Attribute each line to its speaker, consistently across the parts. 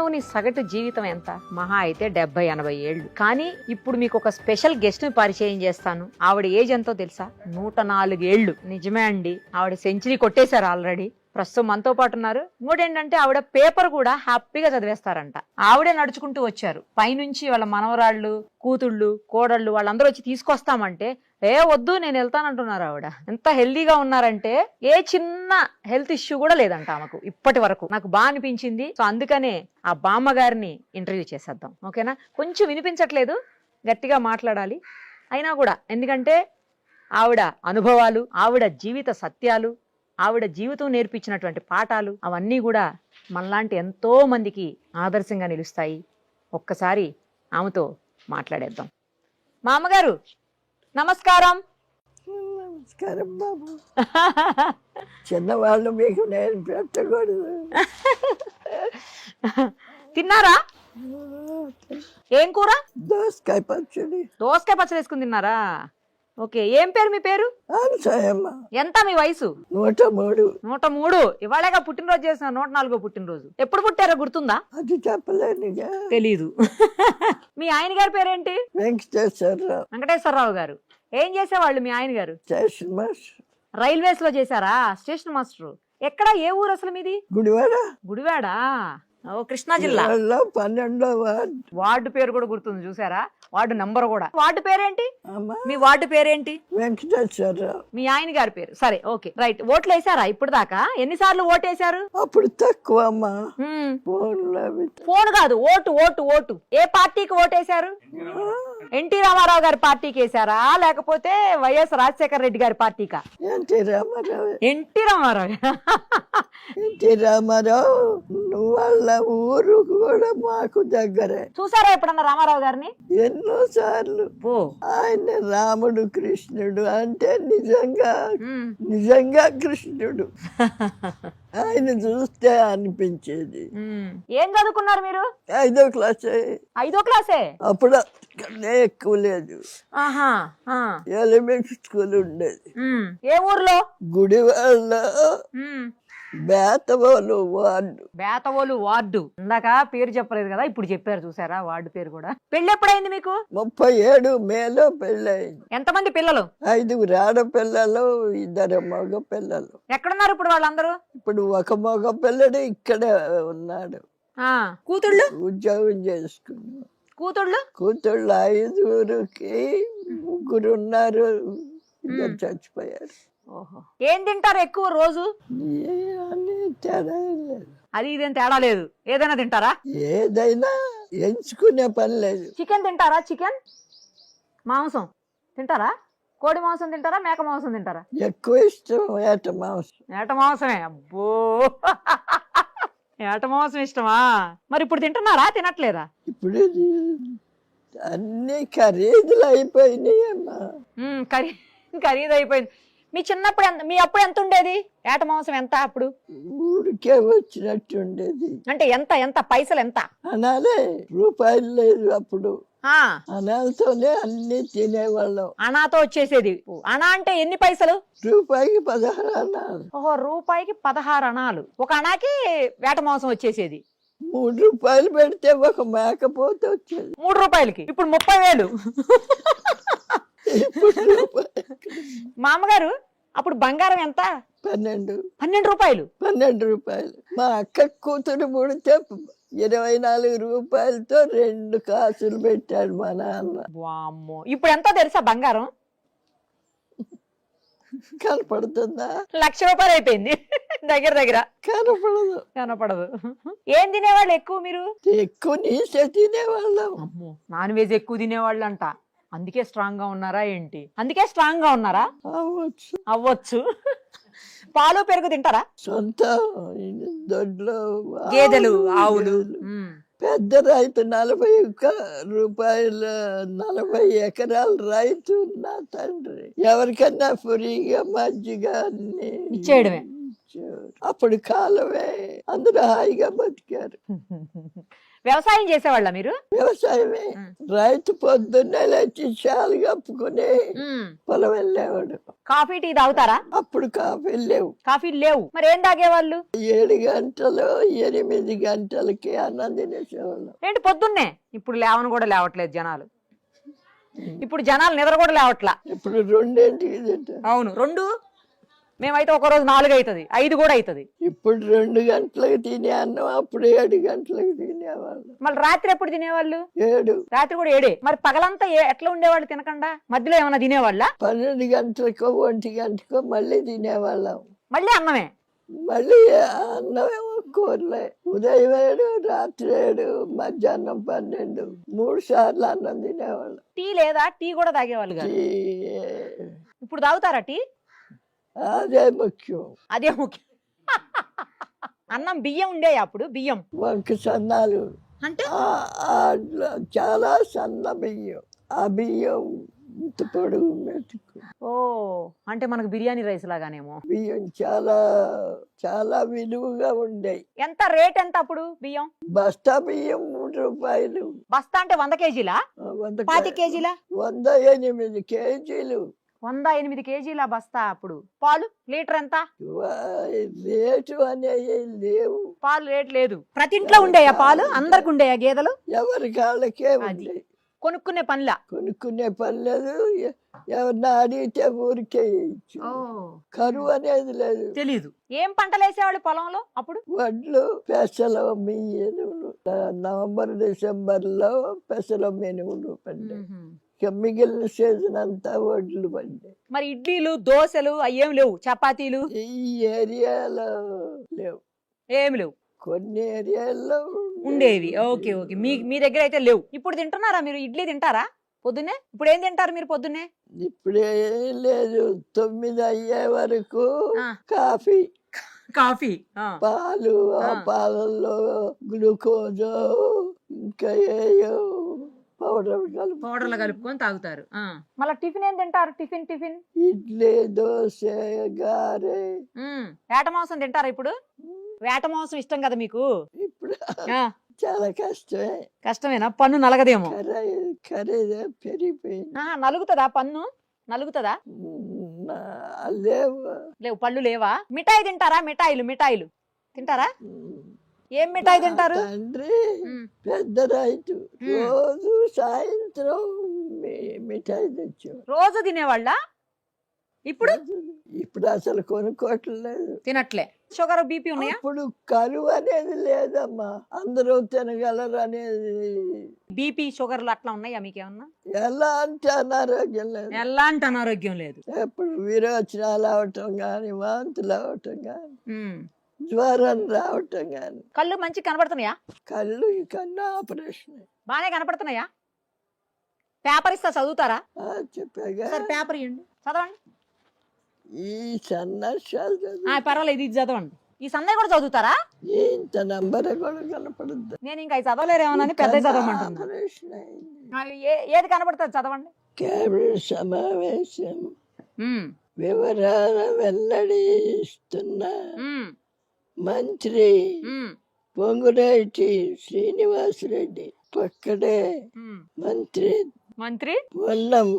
Speaker 1: మానవుని సగటు జీవితం ఎంత? మహా అయితే 70-80 ఏళ్ళు. కానీ ఇప్పుడు మీకు ఒక స్పెషల్ గెస్ట్ ని పరిచయం చేస్తాను. ఆవిడ ఏజ్ ఎంతో తెలుసా? 104 ఏళ్ళు. నిజమే అండి, ఆవిడ సెంచరీ కొట్టేశారు ఆల్రెడీ. ప్రస్తుతం మనతో పాటు ఉన్నారు. ఇంకోటేంటంటే ఆవిడ పేపర్ కూడా హ్యాపీగా చదివేస్తారంట. ఆవిడే నడుచుకుంటూ వచ్చారు. పైనుంచి వాళ్ళ మనవరాళ్ళు, కూతుళ్ళు, కోడళ్ళు వాళ్ళందరూ వచ్చి తీసుకొస్తామంటే వద్దు నేను వెళ్తానంటున్నారు. ఆవిడ ఎంత హెల్దీగా ఉన్నారంటే ఏ చిన్న హెల్త్ ఇష్యూ కూడా లేదంట ఆమెకు ఇప్పటి వరకు. నాకు బాగా అనిపించింది. సో అందుకనే ఆ బామ్మ గారిని ఇంటర్వ్యూ చేసేద్దాం. ఓకేనా? కొంచెం వినిపించట్లేదు, గట్టిగా మాట్లాడాలి అయినా కూడా, ఎందుకంటే ఆవిడ అనుభవాలు, ఆవిడ జీవిత సత్యాలు, ఆవిడ జీవితం నేర్పించినటువంటి పాఠాలు అవన్నీ కూడా మనలాంటి ఎంతో మందికి ఆదర్శంగా నిలుస్తాయి. ఒక్కసారి ఆమెతో మాట్లాడేద్దాం. మా అమ్మగారు నమస్కారం.
Speaker 2: నమస్కారం బాబు. చిన్నవాళ్ళు మీకు నేను పెట్టకూడదు.
Speaker 1: తిన్నారా? ఏం కూర?
Speaker 2: దోసకాయ పచ్చడి.
Speaker 1: దోసకాయ పచ్చడి వేసుకుని తిన్నారా? ఓకే. ఏం పేరు మీ పేరు?
Speaker 2: అనసూయమ్మ.
Speaker 1: ఎంత మీ వయసు?
Speaker 2: 103.
Speaker 1: 103. ఇవాళగా పుట్టినరోజు చేసిన 104 పుట్టినరోజు. ఎప్పుడు పుట్టారో గుర్తుందా?
Speaker 2: అది చెప్పలేనుగా.
Speaker 1: తెలీదు. మీ ఆయన గారి పేరేంటి?
Speaker 2: వెంకటేశ్వరరావు.
Speaker 1: వెంకటేశ్వరరావు గారు. ఏం చేసేవాళ్ళు మీ ఆయన గారు?
Speaker 2: Station master.
Speaker 1: రైల్వేస్ లో చేశారా? Station master. ఎక్కడ? ఏ ఊరు అసలు మీది?
Speaker 2: గుడివాడ.
Speaker 1: గుడివాడ. ఓ కృష్ణా జిల్లా.
Speaker 2: 12వ వార్డు.
Speaker 1: వార్డు పేరు కూడా గుర్తుంది చూసారా? వార్డు నంబర్ కూడా. వార్డు పేరేంటి?
Speaker 2: అమ్మా
Speaker 1: మీ వార్డు పేరేంటి?
Speaker 2: వెంకటేశ్వరరావు.
Speaker 1: మీ ఆయన గారి పేరు. సరే, ఓకే, రైట్. ఓట్లు వేసారా ఇప్పుడు దాకా? ఎన్నిసార్లు ఓటేశారు?
Speaker 2: అప్పుడు తక్కువ అమ్మా.
Speaker 1: ఫోన్ కాదు, ఓటు ఓటు ఓటు. ఏ పార్టీకి ఓటేశారు? ఎన్టీ రామారావు గారి పార్టీకి వేసారా, లేకపోతే వైఎస్ రాజశేఖర రెడ్డి గారి పార్టీకా?
Speaker 2: ఎన్టీ రామారావు.
Speaker 1: ఎన్టీ రామారావు.
Speaker 2: ఎన్టీ రామారావు వాళ్ళ ఊరు కూడా మాకు దగ్గరే.
Speaker 1: చూసారా ఎప్పుడన్నా రామారావు గారిని?
Speaker 2: ఎన్నో సార్లు. ఆయన రాముడు కృష్ణుడు అంటే నిజంగా కృష్ణుడు. ఆయన చూస్తే అనిపించేది.
Speaker 1: ఏం చదువుకున్నారు మీరు?
Speaker 2: 5వ క్లాసే.
Speaker 1: 5వ క్లాసే?
Speaker 2: అప్పుడు ఎక్కువ లేదు. ఎలిమెంటరీ స్కూల్ ఉండేది.
Speaker 1: ఏ ఊర్లో?
Speaker 2: గుడివాళ్ళ బేతవోలు వార్డు.
Speaker 1: బేతవోలు వార్డు. ఇందాక పేరు చెప్పలేదు కదా, ఇప్పుడు చెప్పారు చూసారా వార్డు పేరు కూడా. పెళ్లి ఎప్పుడైంది మీకు?
Speaker 2: 37 మేలో పెళ్ళయింది.
Speaker 1: ఎంతమంది పిల్లలు?
Speaker 2: 5 ఆడపిల్లలు, 2 మగ పిల్లలు.
Speaker 1: ఎక్కడున్నారు ఇప్పుడు వాళ్ళందరూ?
Speaker 2: ఇప్పుడు ఒక మగ పిల్లడు ఇక్కడే ఉన్నాడు.
Speaker 1: కూతుళ్ళు?
Speaker 2: ఉద్యోగం చేసుకున్నాడు.
Speaker 1: కూతుళ్ళు?
Speaker 2: కూతుళ్ళు 5కి 3 ఉన్నారు, 2 చచ్చిపోయారు.
Speaker 1: ఓహో. ఏం తింటారు ఎక్కువ రోజు?
Speaker 2: తేడా లేదు.
Speaker 1: అది ఇదేం తేడా లేదు, ఏదైనా తింటారా?
Speaker 2: ఏదైనా ఎంచుకునే పని లేదు.
Speaker 1: చికెన్ తింటారా? చికెన్ మాంసం తింటారా? కోడి మాంసం తింటారా? మేక మాంసం తింటారా?
Speaker 2: ఎక్కువ ఇష్టం ఏట మాంసం.
Speaker 1: ఏట మాంసమే. అబ్బో, ఏట మాంసం ఇష్టమా? మరి ఇప్పుడు తింటున్నారా, తినట్లేదా?
Speaker 2: ఇప్పుడు అన్ని ఖరీదులు అయిపోయినాయి అమ్మా.
Speaker 1: ఖరీదు అయిపోయింది. మీ చిన్నప్పుడు మీ అప్పుడు ఎంత ఉండేది ఏట మాంసం? ఎంత అప్పుడు?
Speaker 2: ఊరికే వచ్చినట్టు ఉండేది.
Speaker 1: అంటే ఎంత ఎంత పైసలు ఎంత?
Speaker 2: అనాలే, రూపాయలు లేదు అప్పుడు. అనాలతోనే అన్ని తినేవాళ్ళం.
Speaker 1: అనాతో వచ్చేసేది. అనా అంటే ఎన్ని పైసలు?
Speaker 2: రూపాయికి 16 అనాలు.
Speaker 1: ఓహో, రూపాయికి 16 అనాలు. ఒక అనాకి వేట మాంసం వచ్చేసేది.
Speaker 2: 3 రూపాయలు పెడితే ఒక మేకపోతే వచ్చేది.
Speaker 1: 3 రూపాయలకి ఇప్పుడు 30,000. మా అమ్మగారు అప్పుడు బంగారం ఎంత? 12 రూపాయలు.
Speaker 2: 12 రూపాయలు. మా అక్క కూతురు పుడితే 24 రూపాయలతో 2 కాసులు పెట్టాడు మా నాన్న.
Speaker 1: వామ్మో, ఇప్పుడు ఎంత తెలుసా బంగారం?
Speaker 2: కనపడుతుందా?
Speaker 1: 1,00,000 రూపాయలు అయిపోయింది దగ్గర. కనపడదు. ఏం తినేవాళ్ళు ఎక్కువ మీరు?
Speaker 2: ఎక్కువ నీసే తినేవాళ్ళం.
Speaker 1: అమ్మో, నాన్ వెజ్ ఎక్కువ తినేవాళ్ళు అంట. అందుకే స్ట్రాంగ్ గా ఉన్నారా ఏంటి? అందుకే స్ట్రాంగ్ గా ఉన్నారా? అవ్వచ్చు. పాలు పెరుగు తింటారా?
Speaker 2: సొంత దొడ్లో
Speaker 1: గేదెలు, ఆవులు.
Speaker 2: పెద్ద రైతు 40 రూపాయల 40 ఎకరాల రైతు నా తండ్రి. ఎవరికన్నా ఫ్రీగా మజ్జిగ అన్ని
Speaker 1: ఇచ్చేయడమే.
Speaker 2: అప్పుడు కాలమే, అందరూ హాయిగా బతికారు.
Speaker 1: వ్యవసాయం చేసేవాళ్ళ మీరు?
Speaker 2: వ్యవసాయమే. రైతు పొద్దున్నే లేచి చాలు కప్పుకుని పొలం వెళ్ళేవాడు.
Speaker 1: కాఫీ టీ తాగుతారా?
Speaker 2: అప్పుడు కాఫీలు లేవు.
Speaker 1: కాఫీలు లేవు, మరి ఏం తాగేవాళ్ళు?
Speaker 2: 7 గంటలు 8 గంటలకి అన్నం తినేసేవాళ్ళం.
Speaker 1: ఏంటి పొద్దున్నే? ఇప్పుడు లేవని కూడా లేవట్లేదు జనాలు. ఇప్పుడు జనాలు నిద్ర కూడా లేవట్లా.
Speaker 2: ఇప్పుడు 2ంటికి తింటారు.
Speaker 1: అవును, 2. మేమైతే ఒక రోజు 4 అవుతుంది, 5 కూడా అవుతుంది.
Speaker 2: ఇప్పుడు 2 గంటలకు తినే అన్నం అప్పుడు 7 గంటలకు తినేవాళ్ళు.
Speaker 1: మళ్ళీ రాత్రి ఎప్పుడు తినేవాళ్ళు?
Speaker 2: 7.
Speaker 1: రాత్రి కూడా 7. మరి పగలంతా ఎట్లా ఉండేవాళ్ళు తినకుండా? మధ్యలో ఏమైనా తినేవాళ్ళ?
Speaker 2: 12 గంటలకో 1 గంటకో మళ్ళీ తినేవాళ్ళం.
Speaker 1: మళ్ళీ అన్నమే?
Speaker 2: మళ్ళీ అన్నమేమో కూరలే. ఉదయం 7, రాత్రి 7, మధ్యాహ్నం 12, 3 సార్లు అన్నం తినేవాళ్ళం.
Speaker 1: టీ లేదా? టీ కూడా తాగేవాళ్ళు కాదు. ఇప్పుడు తాగుతారా టీ?
Speaker 2: అదే ముఖ్యం.
Speaker 1: అదే ముఖ్యం. అన్నం బియ్యం ఉండేవి అప్పుడు? బియ్యం
Speaker 2: వంక సన్నాలు
Speaker 1: అంటే
Speaker 2: చాలా సన్న బియ్యం. ఆ బియ్యం ఇంత పొడుగు మెతుకు.
Speaker 1: ఓ, అంటే మనకు బిర్యానీ రైస్ లాగానేమో.
Speaker 2: బియ్యం చాలా చాలా విలువగా ఉండేవి.
Speaker 1: ఎంత రేట్ ఎంత అప్పుడు బియ్యం?
Speaker 2: బస్తా బియ్యం 3 రూపాయలు.
Speaker 1: బస్తా అంటే 100 కేజీలా? 5 కేజీలా?
Speaker 2: 108 కేజీలు.
Speaker 1: 108 కేజీల బస్తా. అప్పుడు పాలు లీటర్ ఎంత?
Speaker 2: రేటు అనేవి లేవు.
Speaker 1: పాలు రేట్ లేదు. ప్రతి ఇంట్లో ఉండేయా పాలు? అందరికి ఉండేయా గేదెలు?
Speaker 2: ఎవరి కాళ్ళకే ఉండేవి.
Speaker 1: కొనుక్కునే పనిలా?
Speaker 2: కొనుక్కునే పని లేదు. ఎవరిని అడిగితే ఊరికే ఇచ్చు. కరువు అనేది లేదు.
Speaker 1: తెలీదు. ఏం పంటలు వేసేవాళ్ళు పొలంలో అప్పుడు?
Speaker 2: వడ్లు, పెసలు, మినుములు. నవంబర్ డిసెంబర్లో పెసలు మినుములు పండాయి. ఇక మిగిలిన సీజన్ అంతా వడ్లు పండాయి.
Speaker 1: మరి ఇడ్లీలు దోశలు అయ్యేం లేవు? చపాతీలు
Speaker 2: ఈ ఏరియాలో లేవు.
Speaker 1: ఏమి లేవు.
Speaker 2: కొన్ని ఏరియాల్లో
Speaker 1: ఉండేవి. Okay okay. మీ దగ్గర అయితే లేవు. ఇప్పుడు తింటున్నారా మీరు? ఇడ్లీ తింటారా పొద్దున్నే? ఇప్పుడు ఏం తింటారు మీరు పొద్దున్నే?
Speaker 2: ఇప్పుడే లేదు. 9 అయ్యే వరకు కాఫీ.
Speaker 1: కాఫీ,
Speaker 2: పాలు. ఆ పాలల్లో గ్లూకోజ్ ఇంకా ఏయో
Speaker 1: పౌడర్లు కలుపుకొని తాగుతారు. మళ్ళీ టిఫిన్ ఏం తింటారు? టిఫిన్
Speaker 2: ఇడ్లీ, దోశ, గారె.
Speaker 1: వేట మాంసం తింటారా ఇప్పుడు? వేట మాంసం ఇష్టం కదా మీకు?
Speaker 2: ఇప్పుడు చాలా కష్టమే.
Speaker 1: కష్టమేనా? పన్ను నలగదేమో.
Speaker 2: ఖరీదు పెరిగిపోయింది.
Speaker 1: నలుగుతుందా పన్ను? నలుగుతుందా? లేవు. పళ్ళు లేవా? మిఠాయి తింటారా? మిఠాయిలు తింటారా? ఏం మిఠాయి తింటారు?
Speaker 2: తండ్రి పెద్ద రైతు. రోజు సాయంత్రం మిఠాయి తెచ్చారు.
Speaker 1: రోజు తినేవాళ్ళ?
Speaker 2: ఇప్పుడు అసలు కొనుక్కోవట్లేదు.
Speaker 1: తినట్లే. షుగర్ బీపీ ఉన్నాయా?
Speaker 2: ఇప్పుడు కరువు అనేది లేదమ్మా. అందరూ తినగలరు అనేది.
Speaker 1: బీపీ షుగర్లు అట్లా ఉన్నాయా మీకేమన్నా?
Speaker 2: ఎలాంటి అనారోగ్యం లేదు.
Speaker 1: ఎలాంటి అనారోగ్యం లేదు.
Speaker 2: ఎప్పుడు విరోచనాలు అవటం గాని, వాంతులు అవటం గాని, జ్వరం రావటం గాని.
Speaker 1: కళ్ళు మంచి కనపడుతున్నాయా?
Speaker 2: కళ్ళు కన్నా ఆపరేషన్
Speaker 1: బాగానే కనపడుతున్నాయా? పేపర్ ఇస్తా, చదువుతారా?
Speaker 2: చెప్పాగా.
Speaker 1: పేపర్ ఇవ్వండి, చదవండి.
Speaker 2: ఈ సన్నాసాలు
Speaker 1: పర్వాలేదు, ఇది చదవండి. ఈ సన్నయ్య కూడా చదువుతారా?
Speaker 2: ఇంత నంబర్ కూడా కనపడద్దు.
Speaker 1: నేను ఇంకా చదవలేరేమోనని పెద్ద చదవమంటున్నా. ఏది కనపడుతుంది చదవండి.
Speaker 2: కేబినెట్ సమావేశం వివరాలు వెల్లడిస్తున్న మంత్రి పొంగులేటి శ్రీనివాసరెడ్డి. పక్కడే మంత్రి పొన్నం.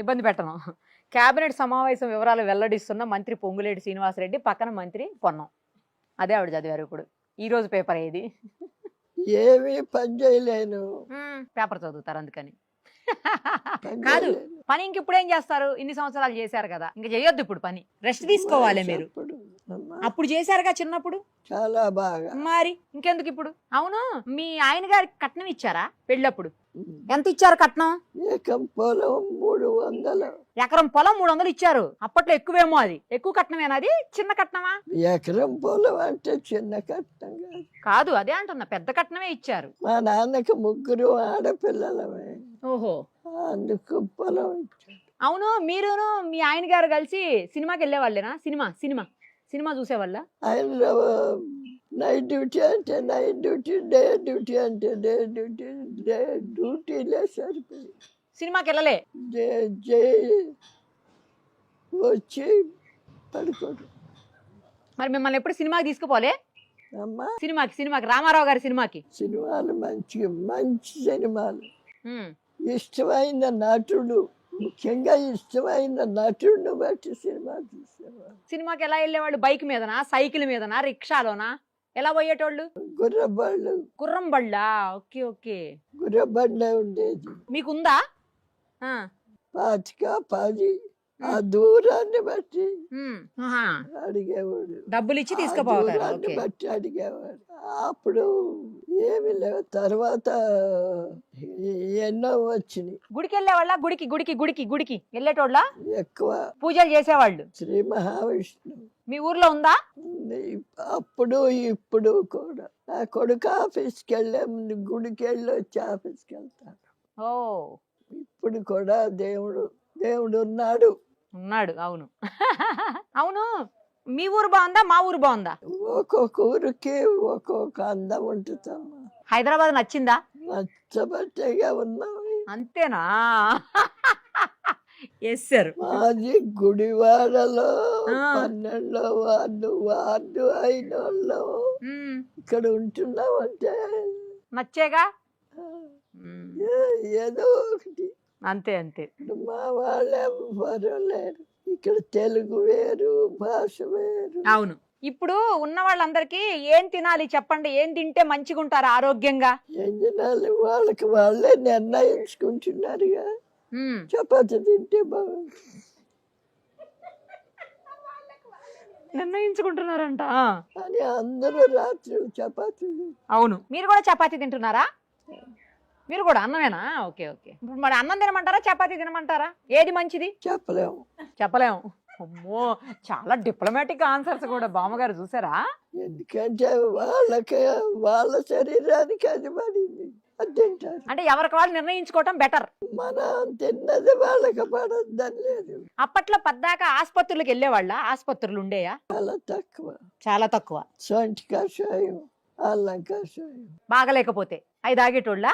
Speaker 1: ఇబ్బంది పెట్టను. కేబినెట్ సమావేశం వివరాలు వెల్లడిస్తున్న మంత్రి పొంగులేటి శ్రీనివాసరెడ్డి, పక్కన మంత్రి పొన్నం. అదే ఆవిడ చదివారు. ఇప్పుడు ఈ రోజు పేపర్ ఏది?
Speaker 2: ఏమీ పని చేయలేను.
Speaker 1: పేపర్ చదువుతారు అందుకని. కాదు, పని ఇంక ఇప్పుడు ఏం చేస్తారు? ఇన్ని సంవత్సరాలు చేశారు కదా, ఇంకా చేయొద్దు ఇప్పుడు పని. రెస్ట్ తీసుకోవాలి మీరు. అప్పుడు చేశారుగా చిన్నప్పుడు
Speaker 2: చాలా బాగా.
Speaker 1: మరి ఇంకెందుకు ఇప్పుడు? అవును, మీ ఆయన గారికి కట్నం ఇచ్చారా పెళ్ళప్పుడు? ఎంత ఇచ్చారు కట్నం?
Speaker 2: ఎకరం పొలం 300.
Speaker 1: ఎకరం పొలం 300 ఇచ్చారు. అప్పట్లో ఎక్కువేమో. అది ఎక్కువ కట్నమేనా? అది చిన్న కట్నమా?
Speaker 2: ఎకరం పొలం అంటే చిన్న కట్నం
Speaker 1: కాదు. అదే అంటున్నా, పెద్ద కట్నమే ఇచ్చారు.
Speaker 2: మా నాన్నకి 3 ఆడపిల్లలమే.
Speaker 1: ఓహో,
Speaker 2: అందుకు పొలం ఇచ్చారు.
Speaker 1: అవును, మీరును మీ ఆయన గారు కలిసి సినిమాకి వెళ్ళేవాళ్ళేనా? సినిమా చూసేవాళ్ళ?
Speaker 2: ఆయన నైట్ డ్యూటీ అంటే నైట్ డ్యూటీ, డే డ్యూటీ అంటే డే డ్యూటీ. డ్యూటీలే సరిపోయి
Speaker 1: సినిమాకి వెళ్ళలే.
Speaker 2: వచ్చి పడుకోరు.
Speaker 1: మరి మిమ్మల్ని ఎప్పుడు సినిమాకి తీసుకుపోలే?
Speaker 2: అమ్మా
Speaker 1: సినిమాకి రామారావు గారి సినిమాకి.
Speaker 2: సినిమాలు మంచి సినిమాలు.
Speaker 1: ఉమ్.
Speaker 2: ఇష్టమైన నటుడు, ముఖ్యంగా ఇష్టమైన నటుడిని బట్టి సినిమా చూసేవాడు.
Speaker 1: సినిమాకి ఎలా వెళ్ళేవాళ్ళు? బైక్ మీదనా, సైకిల్ మీదనా, రిక్షాలోనా, ఎలా పోయేటోళ్ళు?
Speaker 2: గుర్రబళ్ళు.
Speaker 1: గుర్రం బళ్ళా? Okay okay.
Speaker 2: గుర్రబళ్ళే ఉండేది.
Speaker 1: మీకుందా? ఆ.
Speaker 2: 10 ఆ దూరాన్ని బట్టి
Speaker 1: ఉమ్. ఆహా.
Speaker 2: అడిగేవాడు.
Speaker 1: డబ్బులు ఇచ్చి
Speaker 2: ఆ
Speaker 1: తీసుకుపోతారు.
Speaker 2: దూరాన్ని
Speaker 1: ఓకే.
Speaker 2: బట్టి అడిగేవాడు. అప్పుడు ఏమి లేవు. తర్వాత ఎన్నో వచ్చినాయి.
Speaker 1: గుడికి వెళ్ళేవాళ్ళ? గుడికి వెళ్ళేటోళ్ళ?
Speaker 2: ఎక్కువ
Speaker 1: పూజలు చేసేవాళ్ళు.
Speaker 2: శ్రీ మహావిష్ణు
Speaker 1: మీ ఊర్లో ఉందా?
Speaker 2: ఉంది. అప్పుడు ఇప్పుడు కూడా నా కొడుకు ఆఫీస్కి వెళ్ళే ముందు గుడికి వెళ్ళి వచ్చి ఆఫీస్కి వెళ్తాడు.
Speaker 1: ఓ.
Speaker 2: ఇప్పుడు కూడా దేవుడు ఉన్నాడు.
Speaker 1: ఉన్నాడు. అవును. అవును. మీ ఊరు బాగుందా, మా ఊరు బాగుందా?
Speaker 2: ఒక్కొక్క ఊరికి ఒక్కొక్క అందం ఉంటుందమ్మా.
Speaker 1: హైదరాబాద్ నచ్చిందా?
Speaker 2: నచ్చబట్టేగా ఉన్నాం.
Speaker 1: అంతేనా? Yes sir.
Speaker 2: మాది గుడివాడలో
Speaker 1: ఆ.
Speaker 2: 12వ వార్డు అయిన వాళ్ళు ఇక్కడ ఉంటున్నామంటే
Speaker 1: నచ్చేగా.
Speaker 2: ఏదో ఒకటి.
Speaker 1: అంతే అంతే.
Speaker 2: ఇప్పుడు మా వాళ్ళే ఎవ్వరూ లేరు. ఇక్కడ తెలుగు వేరు, భాష వేరు.
Speaker 1: అవును. ఇప్పుడు ఉన్న వాళ్ళందరికీ ఏం తినాలి చెప్పండి? ఏం తింటే మంచిగా ఉంటారు ఆరోగ్యంగా?
Speaker 2: ఏం తినాలి వాళ్ళకి వాళ్ళే నిర్ణయించుకుంటున్నారుగా.
Speaker 1: ఉమ్.
Speaker 2: చపాతి తింటే బాగుంటుంది
Speaker 1: నిర్ణయించుకుంటున్నారంట.
Speaker 2: అని అందరూ రాత్రి చపాతి
Speaker 1: అవును. మీరు కూడా చపాతీ తింటున్నారా? మీరు కూడా అన్నమేనా? Okay okay. ఇప్పుడు మరి అన్నం తినమంటారా, చపాతీ తినమంటారా? ఏది మంచిది?
Speaker 2: చెప్పలేము.
Speaker 1: చెప్పలేము. అమ్మో, చాలా డిప్లొమాటిక్ ఆన్సర్స్ కూడా బామ్మగారు. చూసారా?
Speaker 2: ఎందుకంటే వాళ్ళ శరీరానికి అది పడింది, అది తింటారు.
Speaker 1: అంటే ఎవరికి వాళ్ళు నిర్ణయించుకోవటం బెటర్.
Speaker 2: మనం తిన్నది వాళ్ళకి పడద్దని లేదు.
Speaker 1: అప్పట్లో పద్దాక ఆసుపత్రులకు వెళ్ళేవాళ్ళ? ఆసుపత్రులు ఉండేయా?
Speaker 2: చాలా తక్కువ.
Speaker 1: తక్కువ.
Speaker 2: సొంటి కషాయం, అల్లం కషాయం.
Speaker 1: బాగలేకపోతే అవి తాగేటోళ్ళ?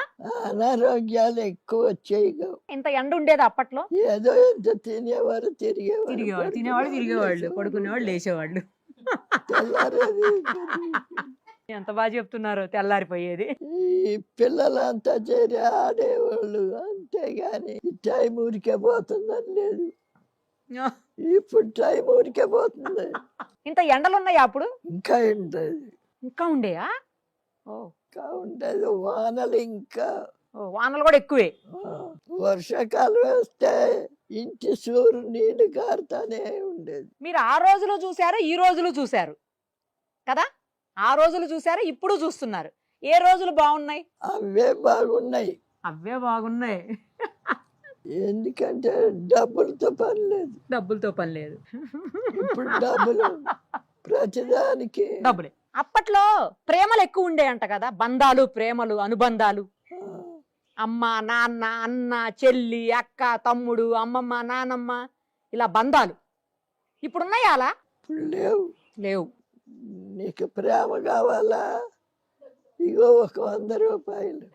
Speaker 2: అనారోగ్యాలు ఎక్కువ వచ్చాయి.
Speaker 1: ఇంత ఎండ ఉండేది అప్పట్లో?
Speaker 2: ఏదో ఎంత తినేవారు,
Speaker 1: తిరిగేవాళ్ళు, పడుకునేవాళ్ళు, లేచేవాళ్ళు.
Speaker 2: తెల్లారేది.
Speaker 1: ఎంత బాగా చెప్తున్నారు. తెల్లారిపోయేది.
Speaker 2: ఈ పిల్లలంతా చేరి ఆడేవాళ్ళు, అంతేగాని టైం ఊరికే పోతుందని లేదు. ఇప్పుడు టైం ఊరికే పోతుంది.
Speaker 1: ఇంత ఎండలు ఉన్నాయా అప్పుడు?
Speaker 2: ఇంకా ఉండేది.
Speaker 1: ఇంకా ఉండేయా?
Speaker 2: ఇంకా ఉండేది. వానలు ఇంకా.
Speaker 1: వానలు కూడా ఎక్కువే.
Speaker 2: వర్షాకాలం వేస్తే ఇంటి సూరు నీళ్లు కారుతానే ఉండేది.
Speaker 1: మీరు ఆ రోజులు చూశారు, ఈ రోజులు చూశారు కదా? ఆ రోజులు చూశారు, ఇప్పుడు చూస్తున్నారు. ఏ రోజులు బాగున్నాయి?
Speaker 2: అవే బాగున్నాయి.
Speaker 1: అవే బాగున్నాయి.
Speaker 2: ఎందుకంటే డబ్బులతో పని లేదు. ఇప్పుడు డబ్బులు ప్రతిదానికి
Speaker 1: డబ్బులే. అప్పట్లో ప్రేమలు ఎక్కువ ఉండేయంట కదా? బంధాలు, ప్రేమలు, అనుబంధాలు. అమ్మ, నాన్న, అన్న, చెల్లి, అక్క, తమ్ముడు, అమ్మమ్మ, నానమ్మ, ఇలా బంధాలు. ఇప్పుడున్నాయా అలా?
Speaker 2: ఇప్పుడు
Speaker 1: లేవు.
Speaker 2: నీకు ప్రేమ కావాలా, ఇగో ఒక 100 రూపాయలు.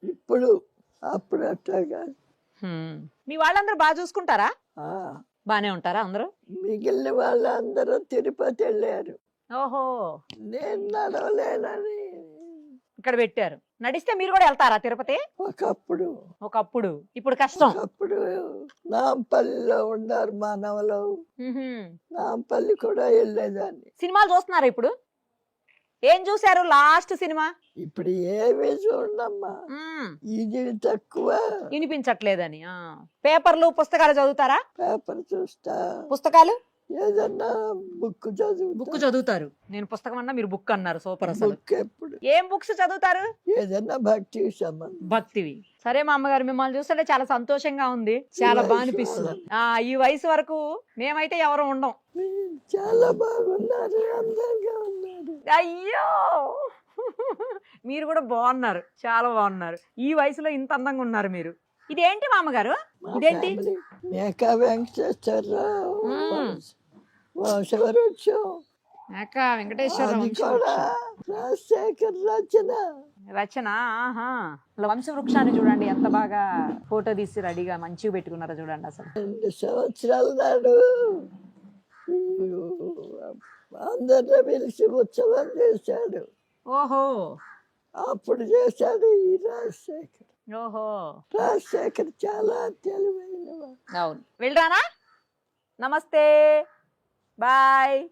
Speaker 2: ఇప్పుడు అప్పుడు అట్లా కాదు.
Speaker 1: మీ వాళ్ళందరూ బాగా చూసుకుంటారా? బానే ఉంటారా అందరూ?
Speaker 2: మిగిలిన వాళ్ళందరూ తిరుపతి వెళ్ళారు.
Speaker 1: ఓహో.
Speaker 2: నేను నడవలేనని
Speaker 1: ఇక్కడ పెట్టారు. నడిస్తే మీరు కూడా వెళ్తారా తిరుపతి?
Speaker 2: ఒకప్పుడు.
Speaker 1: ఇప్పుడు కష్టం.
Speaker 2: అప్పుడు నాంపల్లిలో ఉన్నారు మానవలో. నాంపల్లి కూడా వెళ్ళేదాన్ని.
Speaker 1: సినిమాలు చూస్తున్నారా ఇప్పుడు? ఏం చూసారు లాస్ట్ సినిమా?
Speaker 2: ఇప్పుడు ఏమీ చూడమ్మా, ఇది తక్కువ.
Speaker 1: వినిపించట్లేదని. పేపర్లు, పుస్తకాలు చదువుతారా?
Speaker 2: పేపర్ చూస్తా.
Speaker 1: పుస్తకాలు?
Speaker 2: ఏదన్నా బుక్
Speaker 1: చదువుతారు. నేను పుస్తకం అన్నా, మీరు బుక్ అన్నారు. సూపర్. అసలు
Speaker 2: ఎప్పుడు
Speaker 1: ఏం బుక్స్ చదువుతారు?
Speaker 2: ఏదన్నా
Speaker 1: భక్తివి. సరే మా అమ్మగారు, మిమ్మల్ని చూస్తుంటే చాలా సంతోషంగా ఉంది. చాలా బాగా అనిపిస్తుంది. ఈ వయసు వరకు మేమైతే ఎవరు ఉండం.
Speaker 2: చాలా బాగున్నారు, అందంగా ఉన్నారు.
Speaker 1: అయ్యో, మీరు కూడా బాగున్నారు, చాలా బాగున్నారు. ఈ వయసులో ఇంత అందంగా ఉన్నారు మీరు. ఇదేంటి మా అమ్మగారు? ఇదేంటి?
Speaker 2: మేకా వెంకటేశ్వరరావు వంశవృక్షం.
Speaker 1: మేకా వెంకటేశ్వరరావు
Speaker 2: రాజశేఖర్
Speaker 1: రచన. వంశవృక్షాన్ని చూడండి, ఎంత బాగా ఫోటో తీసి రెడీగా మంచిగా పెట్టుకున్నారో చూడండి. అసలు
Speaker 2: 2 సంవత్సరాల నాడు అందరిని పిలిచి ఉత్సవం చేశాడు.
Speaker 1: ఓహో
Speaker 2: అప్పుడు చేశాడు ఈ రాజశేఖర్.
Speaker 1: ఓహో
Speaker 2: రాజశేఖర్ చాలా తెలివైనవాడు.
Speaker 1: అవును. వెళ్ళరానా? నమస్తే, బాయ్.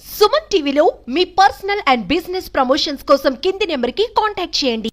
Speaker 3: సుమన్ టీవీలో మీ పర్సనల్ అండ్ బిజినెస్ ప్రమోషన్స్ కోసం కింది నెంబర్కి కాంటాక్ట్ చేయండి.